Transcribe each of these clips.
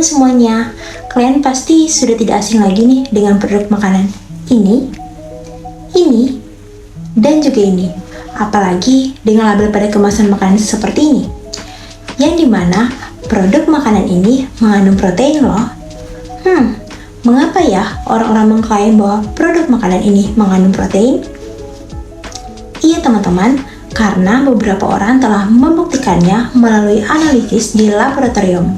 semuanya, kalian pasti sudah tidak asing lagi nih dengan produk makanan ini, dan juga ini. Apalagi dengan label pada kemasan makanan seperti ini, yang dimana produk makanan ini mengandung protein loh. Mengapa ya orang-orang mengklaim bahwa produk makanan ini mengandung protein? Iya teman-teman, karena beberapa orang telah membuktikannya melalui analisis di laboratorium.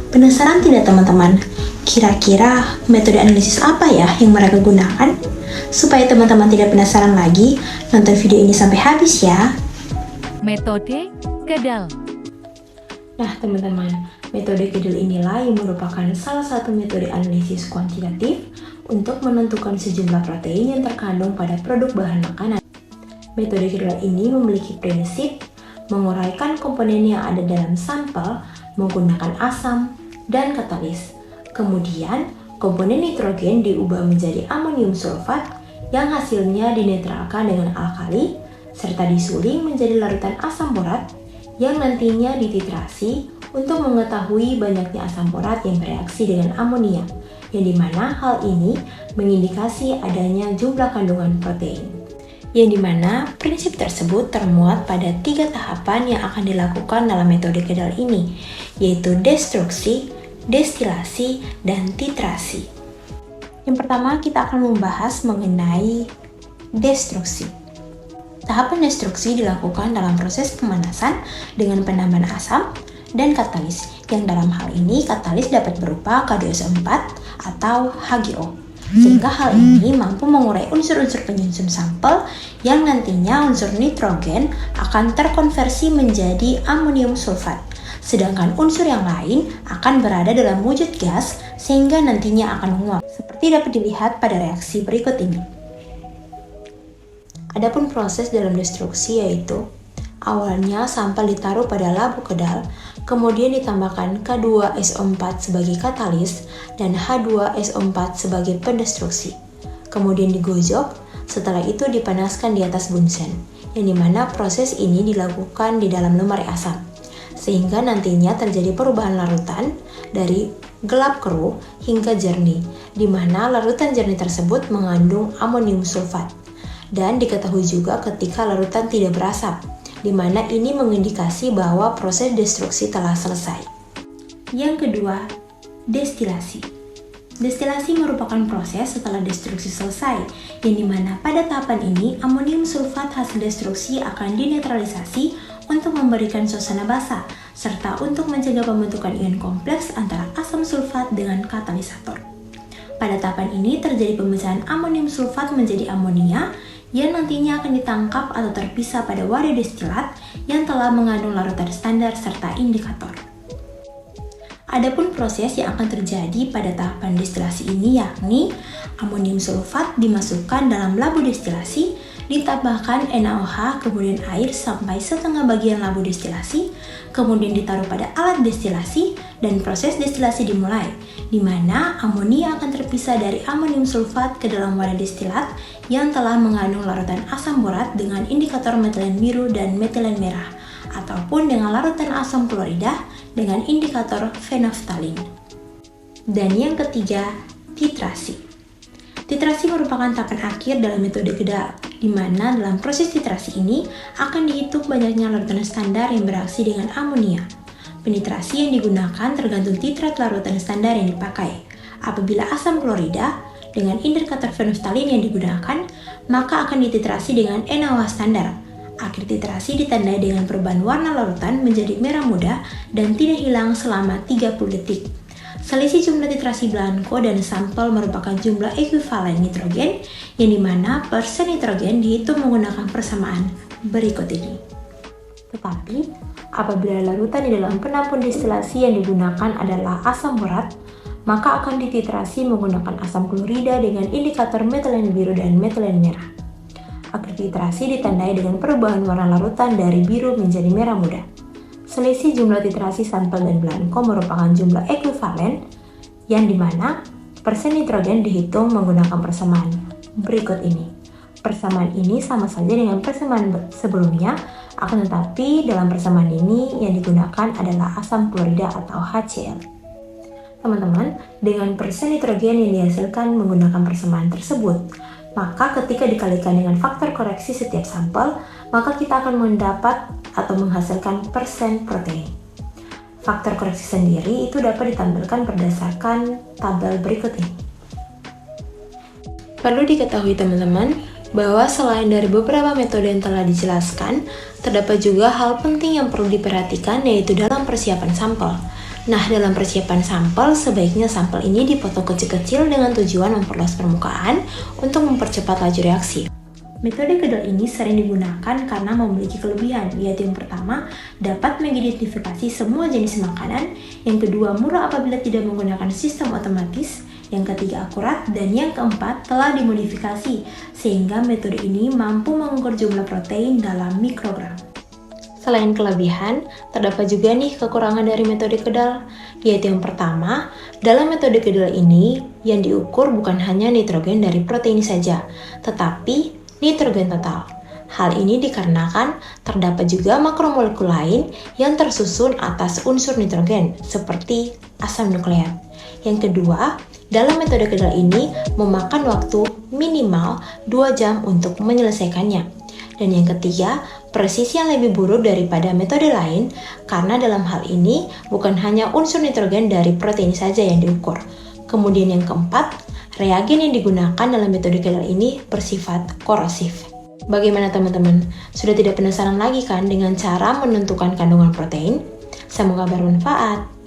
Penasaran tidak teman-teman? Kira-kira metode analisis apa ya yang mereka gunakan? Supaya teman-teman tidak penasaran lagi, nonton video ini sampai habis ya. Metode Kedel. Nah teman-teman, metode Kedel inilah yang merupakan salah satu metode analisis kuantitatif untuk menentukan sejumlah protein yang terkandung pada produk bahan makanan. Metode Kedel ini memiliki prinsip menguraikan komponen yang ada dalam sampel menggunakan asam dan katalis. Kemudian, komponen nitrogen diubah menjadi amonium sulfat yang hasilnya dinetralkan dengan alkali serta disuling menjadi larutan asam borat yang nantinya dititrasi untuk mengetahui banyaknya asam borat yang bereaksi dengan amonia, yang dimana hal ini mengindikasi adanya jumlah kandungan protein. Yang dimana prinsip tersebut termuat pada 3 tahapan yang akan dilakukan dalam metode Kedel ini, yaitu destruksi, destilasi, dan titrasi. Yang pertama kita akan membahas mengenai destruksi. Tahapan destruksi dilakukan dalam proses pemanasan dengan penambahan asam dan katalis, yang dalam hal ini katalis dapat berupa K2SO4 atau HGO. Sehingga hal ini mampu mengurai unsur-unsur penyusun sampel yang nantinya unsur nitrogen akan terkonversi menjadi amonium sulfat. Sedangkan unsur yang lain akan berada dalam wujud gas sehingga nantinya akan menguap, seperti dapat dilihat pada reaksi berikut ini. Adapun proses dalam destruksi yaitu awalnya sampel ditaruh pada labu kedal, kemudian ditambahkan K2SO4 sebagai katalis dan H2SO4 sebagai pendestruksi. Kemudian digojok, setelah itu dipanaskan di atas bunsen, yang dimana proses ini dilakukan di dalam lemari asam. Sehingga nantinya terjadi perubahan larutan dari gelap keruh hingga jernih, di mana larutan jernih tersebut mengandung amonium sulfat. Dan diketahui juga ketika larutan tidak berasap, di mana ini mengindikasi bahwa proses destruksi telah selesai. Yang kedua, destilasi. Destilasi merupakan proses setelah destruksi selesai, yang dimana pada tahapan ini amonium sulfat hasil destruksi akan dinetralisasi untuk memberikan suasana basa, serta untuk mencegah pembentukan ion kompleks antara asam sulfat dengan katalisator. Pada tahapan ini terjadi pemecahan amonium sulfat menjadi amonia, yang nantinya akan ditangkap atau terpisah pada wadah destilat yang telah mengandung larutan standar serta indikator. Adapun proses yang akan terjadi pada tahapan destilasi ini yakni amonium sulfat dimasukkan dalam labu destilasi, ditambahkan NaOH, kemudian air sampai setengah bagian labu destilasi, kemudian ditaruh pada alat destilasi dan proses destilasi dimulai, di mana amonia akan terpisah dari amonium sulfat ke dalam wadah destilat yang telah mengandung larutan asam borat dengan indikator metilen biru dan metilen merah, ataupun dengan larutan asam klorida dengan indikator fenolftalin. Dan yang ketiga, titrasi. Titrasi merupakan tahapan akhir dalam metode Kedel, di mana dalam proses titrasi ini akan dihitung banyaknya larutan standar yang bereaksi dengan amonia. Penitrasi yang digunakan tergantung titrat larutan standar yang dipakai. Apabila asam klorida dengan indikator fenolftalin yang digunakan, maka akan dititrasi dengan NaOH standar. Akhir titrasi ditandai dengan perubahan warna larutan menjadi merah muda dan tidak hilang selama 30 detik. Selisih jumlah titrasi blanko dan sampel merupakan jumlah ekuivalen nitrogen, yang dimana persen nitrogen dihitung menggunakan persamaan berikut ini. Tetapi, apabila larutan di dalam penampung destilasi yang digunakan adalah asam borat, maka akan dititrasi menggunakan asam klorida dengan indikator metilen biru dan metilen merah. Akhir titrasi ditandai dengan perubahan warna larutan dari biru menjadi merah muda. Selisih jumlah titrasi sampel dan blanko merupakan jumlah ekuivalen, yang dimana persen nitrogen dihitung menggunakan persamaan berikut ini. Persamaan ini sama saja dengan persamaan sebelumnya, akan tetapi dalam persamaan ini yang digunakan adalah asam klorida atau HCl. Teman-teman, dengan persen nitrogen yang dihasilkan menggunakan persamaan tersebut, maka ketika dikalikan dengan faktor koreksi setiap sampel, maka kita akan mendapat atau menghasilkan persen protein. Faktor koreksi sendiri itu dapat ditampilkan berdasarkan tabel berikut ini. Perlu diketahui teman-teman, bahwa selain dari beberapa metode yang telah dijelaskan, terdapat juga hal penting yang perlu diperhatikan, yaitu dalam persiapan sampel. Nah, dalam persiapan sampel, sebaiknya sampel ini dipotong kecil-kecil dengan tujuan memperluas permukaan untuk mempercepat laju reaksi. Metode kedal ini sering digunakan karena memiliki kelebihan, yaitu yang pertama, dapat mengidentifikasi semua jenis makanan, yang kedua, murah apabila tidak menggunakan sistem otomatis, yang ketiga, akurat, dan yang keempat, telah dimodifikasi, sehingga metode ini mampu mengukur jumlah protein dalam mikrogram. Selain kelebihan, terdapat juga nih kekurangan dari metode kedal, yaitu yang pertama, dalam metode kedal ini yang diukur bukan hanya nitrogen dari protein saja, tetapi nitrogen total. Hal ini dikarenakan terdapat juga makromolekul lain yang tersusun atas unsur nitrogen, seperti asam nukleat. Yang kedua, dalam metode kedal ini memakan waktu minimal 2 jam untuk menyelesaikannya. Dan yang ketiga, presisi yang lebih buruk daripada metode lain karena dalam hal ini bukan hanya unsur nitrogen dari protein saja yang diukur. Kemudian yang keempat, reagen yang digunakan dalam metode kedal ini bersifat korosif. Bagaimana teman-teman? Sudah tidak penasaran lagi kan dengan cara menentukan kandungan protein? Semoga bermanfaat.